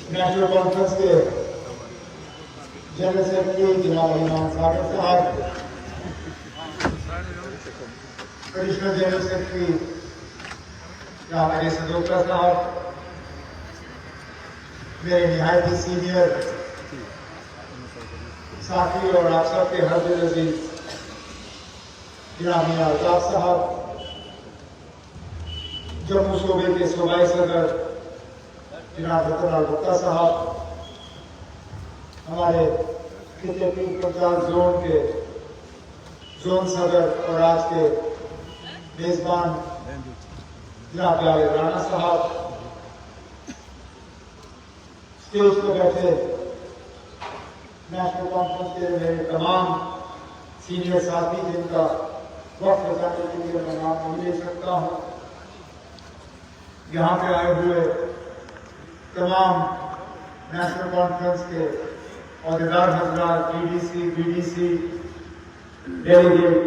National conference के general secretary जनाब इमाम साबिर साहब, एडिशनल जनरल सेक्रेटरी जनाब अली सदोका साहब, मेरे निहायत ही सीनियर साथी और आप सबके हर दिल अजीज जनाब मियां अल्ताफ साहब, जम्मू सूबे के सूबाई सदर जनाब रतन लाल गुप्ता साहब, हमारे खिते पीर पंजाब जोन के जोन सदर और आज के मेजबान जनाब राणा साहब, स्टेज पर बैठे नेशनल कॉन्फ्रेंस के मेरे तमाम सीनियर साथी जिनका वक्त बचाने के लिए मैं नाम नहीं ले सकता हूँ, यहाँ पे आए हुए तमाम नेशनल कॉन्फ्रेंस के अहदेदार हजरात, डीडीसी, बीडीसी, डेलीगेट,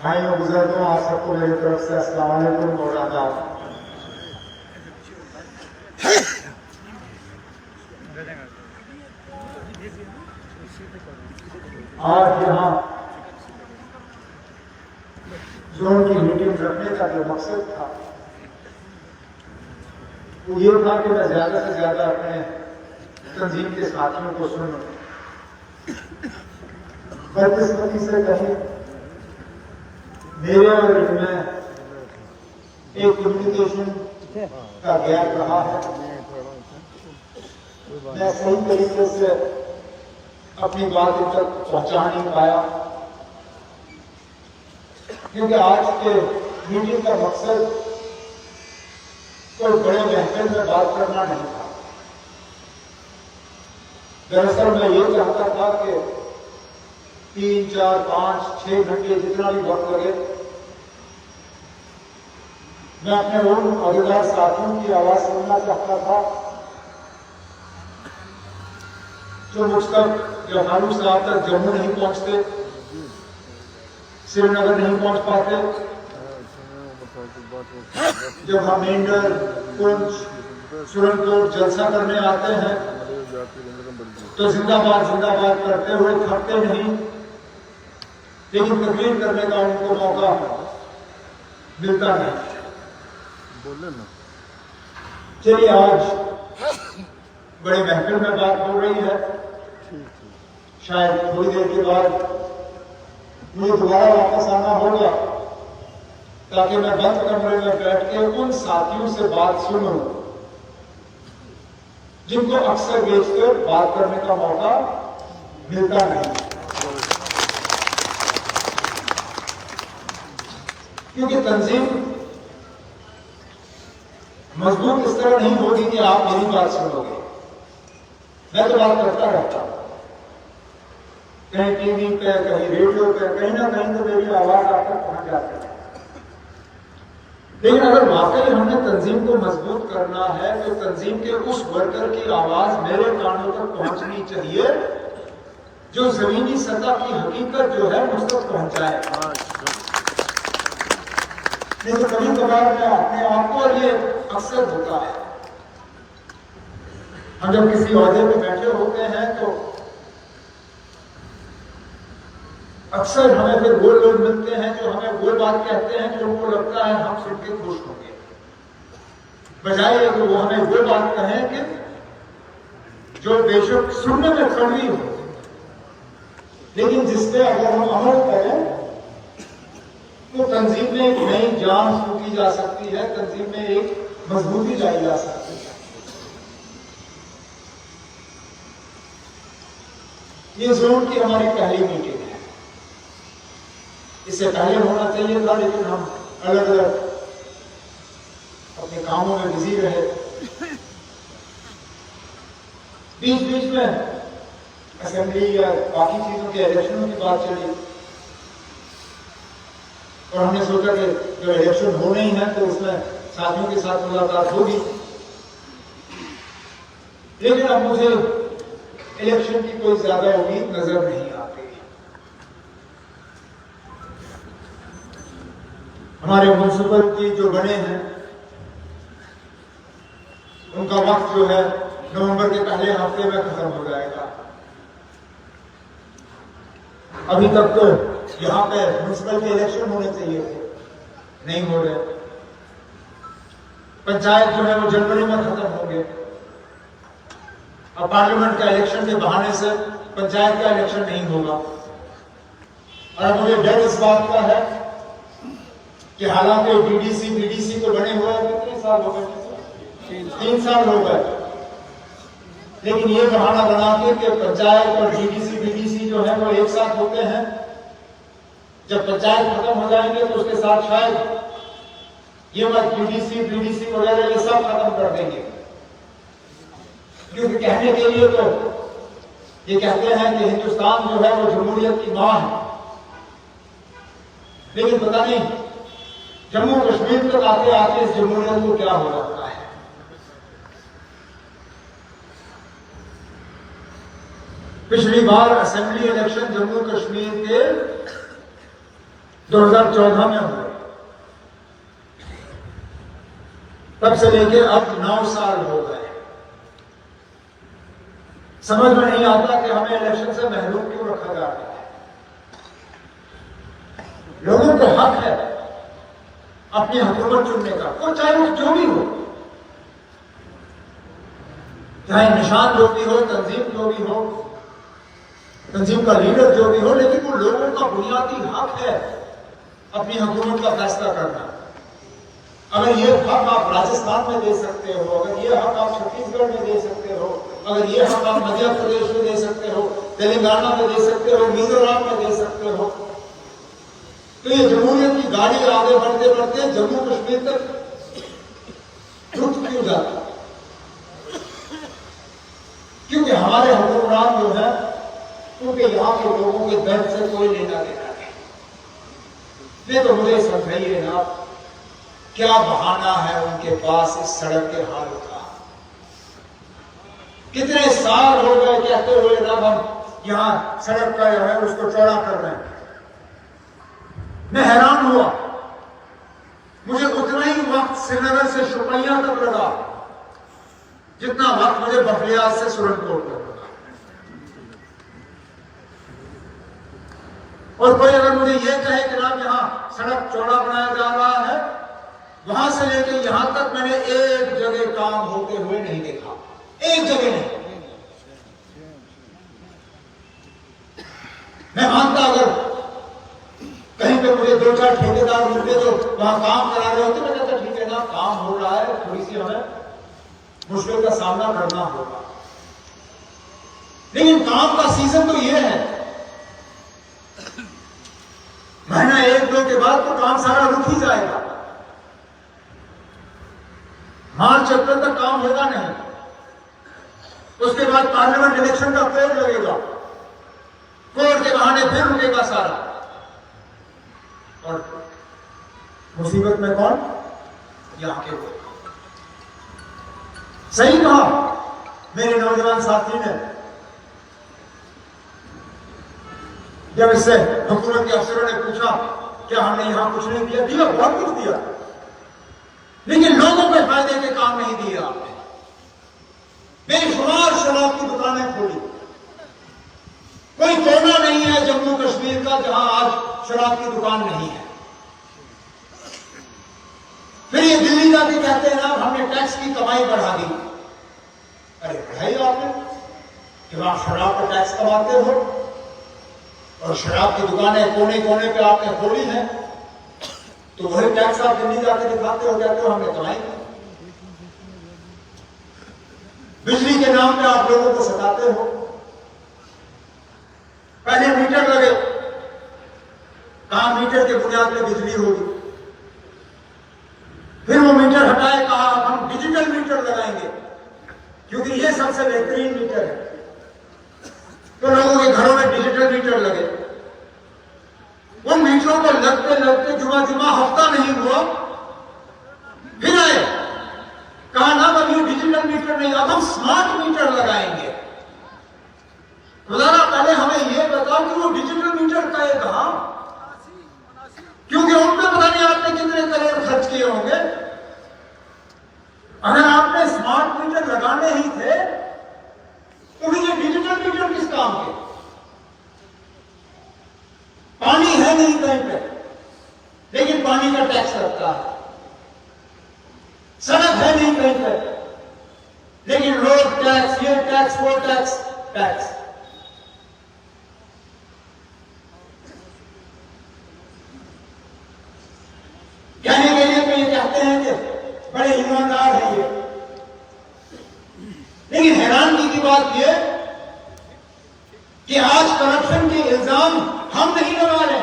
भाइयों बुजुर्गों, आप सबको मेरी तरफ से अस्सलाम वालेकुम और आदाब। आज यहाँ जोन की मीटिंग रखने का जो मकसद था वो ये था कि मैं ज्यादा से ज्यादा अपने तंजीम के साथियों को सुनूं। बदकिस्मती से कहीं मेरे और इनमें एक कम्युनिकेशन का गैप रहा है। मैं सही तरीके से अपनी बात इन तक पहुंचा नहीं पाया, क्योंकि आज के मीटिंग का मकसद कोई बड़े महफिल में बात करना नहीं था। दरअसल मैं ये चाहता था कि 3, 4, 5, 6 घंटे जितना भी वक्त लगे, मैं अपने उन अहदेदार साथियों की आवाज सुनना चाहता था जो मुझ तक, जो फारूक साहब तक जम्मू नहीं पहुंचते, श्रीनगर नहीं पहुंच पाते, जब हम मेंढर, पुंछ, सुरनकोट जलसा करने आते हैं तो जिंदाबाद जिंदाबाद करते हुए थकते नहीं, लेकिन तकरीर करने का उनको मौका मिलता नहीं। चलिए, आज बड़े महफिल में बात हो रही है, शायद थोड़ी देर के बाद मुझे दोबारा वापस आना होगा ताकि मैं बंद कमरे में बैठ के उन साथियों से बात सुनूं जिनको अक्सर बेचकर बात करने का मौका मिलता नहीं, क्योंकि तंजीम मजबूत इस तरह नहीं होगी कि आप मेरी बात सुनोगे। मैं तो बात करता रहता हूं, कहीं टीवी पे, कहीं रेडियो पे, कहीं ना कहीं तो मेरी आवाज आप तक पहुंच जाती है। लेकिन अगर वाकई हमने तंजीम को मजबूत करना है तो तंजीम के उस वर्कर की आवाज मेरे कानों तक पहुंचनी चाहिए जो जमीनी सतह की हकीकत जो है मुझ तक पहुंचाए। नहीं तो कभी कभार में अपने आप को, ये अक्सर होता है, हम जब किसी ओहदे पे बैठे होते हैं तो अक्सर हमें फिर वो लोग मिलते हैं जो हमें वो बात कहते हैं जो उनको लगता है हम सुन के खुश होंगे, बजाय कि वो हमें वो बात कहें कि जो बेशक सुनने में कड़वी हो, लेकिन जिससे अगर हम अमल करें तो तंजीम में एक नई जान फूकी जा सकती है, तंजीम में एक मजबूती लाई जा सकती है। ये जोन की हमारी पहली मीटिंग है, इससे पहले होना चाहिए था, लेकिन हम अलग अलग अपने कामों में बिजी रहे। बीच बीच में असेंबली या बाकी चीजों के इलेक्शनों की बात चली और हमने सोचा कि जो इलेक्शन होने ही है तो उसमें साथियों के साथ मुलाकात होगी, लेकिन अब मुझे इलेक्शन की कोई ज्यादा उम्मीद नजर नहीं आती। हमारे म्युनिसिपलिटी जो बने हैं उनका वक्त जो है नवंबर के पहले हफ्ते में खत्म हो जाएगा। अभी तक तो यहाँ पे म्युनिसिपल के इलेक्शन होने चाहिए थे, नहीं हो रहे। पंचायत जो है वो जनवरी में खत्म होंगे। अब पार्लियामेंट का इलेक्शन के बहाने से पंचायत का इलेक्शन नहीं होगा। और मुझे डर इस बात का है कि हालांकि डीडीसी बीडीसी तो बने हुए कितने साल हो गए, 3 साल हो गए, लेकिन ये बहाना बनाते कि पंचायत और डीडीसी बीडीसी जो है वो एक साथ होते हैं। जब पंचायत खत्म हो जाएंगे तो उसके साथ शायद ये मत डीडीसी बीडीसी वगैरह ये सब खत्म कर देंगे, क्योंकि कहने के लिए तो ये कहते हैं कि हिंदुस्तान जो है वो जमहूरियत की मां है, लेकिन पता नहीं जम्मू कश्मीर तक आते आते इस जमहूरियत को क्या हो जाता है। पिछली बार असेंबली इलेक्शन जम्मू कश्मीर के 2014 में हुए, तब से लेके अब 9 साल हो गए। समझ में नहीं आता कि हमें इलेक्शन से महरूम क्यों रखा जा रहा है। लोगों को हक है अपनी हुकूमत चुनने का, वो चाहे वो जो भी हो, चाहे निशान जो भी हो, तंजीम जो भी हो, तंजीम का लीडर जो भी हो, लेकिन वो लोगों का बुनियादी हक है अपनी हुकूमत का फैसला करना। अगर ये हक आप राजस्थान में दे सकते हो, अगर ये हक आप छत्तीसगढ़ में दे सकते हो, अगर ये हक आप मध्य प्रदेश में दे सकते हो, तेलंगाना में दे सकते हो, मिजोरम में दे सकते हो, तो ये जमहूरियत की गाड़ी आगे बढ़ते बढ़ते जम्मू कश्मीर तक रुक क्यों जाती? क्योंकि हमारे हुक्मरान जो है क्योंकि यहाँ के लोगों के दर्द से कोई लेना देना नहीं। ये तो मुझे समझाइए ना, क्या बहाना है उनके पास इस सड़क के हाल का? कितने साल हो गए कहते हुए जब हम यहां सड़क का जो है उसको चौड़ा कर रहे हैं। मैं हैरान हुआ, मुझे उतना ही वक्त श्रीनगर से शुपैया तक लगा जितना वक्त मुझे बखलियात से सुरनकोट तक लगा। और कोई अगर मुझे ये कहे कि ना यहां सड़क चौड़ा बनाया जा रहा है, वहां से लेकर यहां तक मैंने एक जगह काम होते हुए नहीं देखा, एक जगह नहीं। मैं मानता अगर कहीं पे मुझे 2-4 ठेकेदार मिलते तो वहां काम करा रहे होते, मैं कहता ठीक है ना, काम हो रहा है, थोड़ी सी हमें मुश्किल का सामना करना होगा, लेकिन काम का सीजन तो ये है, महीना 1-2 के बाद तो काम सारा रुक ही जाएगा। मार्च अप्रैल तक काम होगा नहीं, उसके बाद पार्लियामेंट इलेक्शन का कोड लगेगा, कोड के बहाने फिर रुकेगा सारा। और मुसीबत में कौन? यहां के लोग। सही कहा मेरे नौजवान साथी ने, जब इससे हुकूमत के अफसरों ने पूछा क्या हमने यहां कुछ नहीं दिया? दिया, बहुत कुछ दिया, लेकिन लोगों के फायदे के काम नहीं दिए आपने। बेशुमार शराब की दुकानें खोली, कोई कोना नहीं है जम्मू कश्मीर का जहां आज शराब की दुकान नहीं है। फिर ये दिल्ली जाके कहते हैं ना हमने टैक्स की कमाई बढ़ा दी। अरे बढ़ाई आपने कि आप शराब पर टैक्स कमाते हो और शराब की दुकानें कोने कोने पे आपने खोली हैं, तो वही टैक्स आप दिल्ली जाके दिखाते हो, कहते हो हमने कमाई। बिजली के नाम पे आप लोगों को सताते हो। पहले मीटर लगे, कहा मीटर के बुनियाद पे बिजली होगी, फिर वो मीटर हटाए, कहा हम डिजिटल मीटर लगाएंगे क्योंकि ये सबसे बेहतरीन मीटर है। तो लोगों के घरों में डिजिटल मीटर लगे, उन मीटरों को लगते लगते जुमा हफ्ता नहीं हुआ, फिर आए, कहा ना अब ये डिजिटल मीटर नहीं, अब हम स्मार्ट मीटर लगाएंगे। तो जरा पहले हमें ये बताओ कि वो डिजिटल मीटर का है कहां, क्योंकि उनमें पता नहीं आपने कितने कितने करोड़ खर्च किए होंगे। अगर आपने स्मार्ट मीटर लगाने ही थे तो ये डिजिटल मीटर किस काम के? पानी है नहीं कहीं पे, लेकिन पानी का टैक्स लगता है। सड़क है नहीं कहीं पे, लेकिन रोड टैक्स, ये टैक्स, वो टैक्स, टैक्स। कहने के लिए तो ये कहते हैं कि बड़े ईमानदार हैं ये, लेकिन हैरानगी की बात ये कि आज करप्शन के इल्जाम हम नहीं लगा रहे,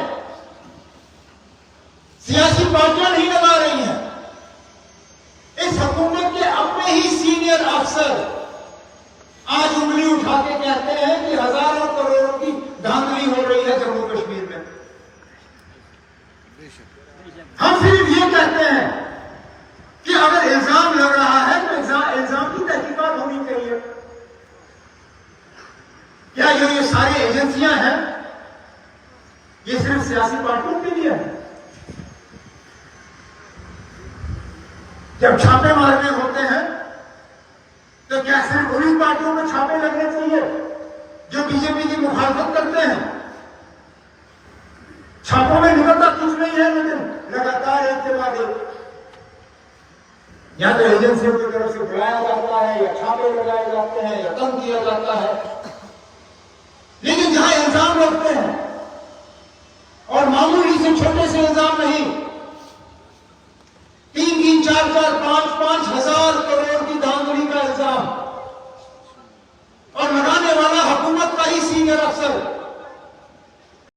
सियासी पार्टियां नहीं लगा रही हैं। इस हुकूमत के अपने ही सीनियर अफसर आज उंगली उठा के कहते हैं कि हजारों करोड़ों की धांधली हो रही है जम्मू कश्मीर में। हम सिर्फ ये कहते हैं कि अगर इल्जाम लग रहा है तो इल्जाम की तहकीकात होनी चाहिए। क्या ये सारी एजेंसियां हैं, ये सिर्फ सियासी पार्टियों के लिए है? जब छापे मारने होते हैं तो क्या सिर्फ उन्हीं पार्टियों में छापे लगने चाहिए जो बीजेपी की मुखालफत करते हैं? छापों में निकलता कुछ नहीं है, लेकिन लगातार एक के बाद एक या तो एजेंसियों की तरफ से बुलाया जाता है, या छापे लगाए जाते हैं, या तंग किया जाता है। लेकिन जहां इल्जाम लगते हैं, और मामूली से छोटे से इल्जाम नहीं, 3-3, 4-4, 5-5 हजार करोड़ की धांधली का इल्जाम, और लगाने वाला हुकूमत का ही सीनियर अफसर,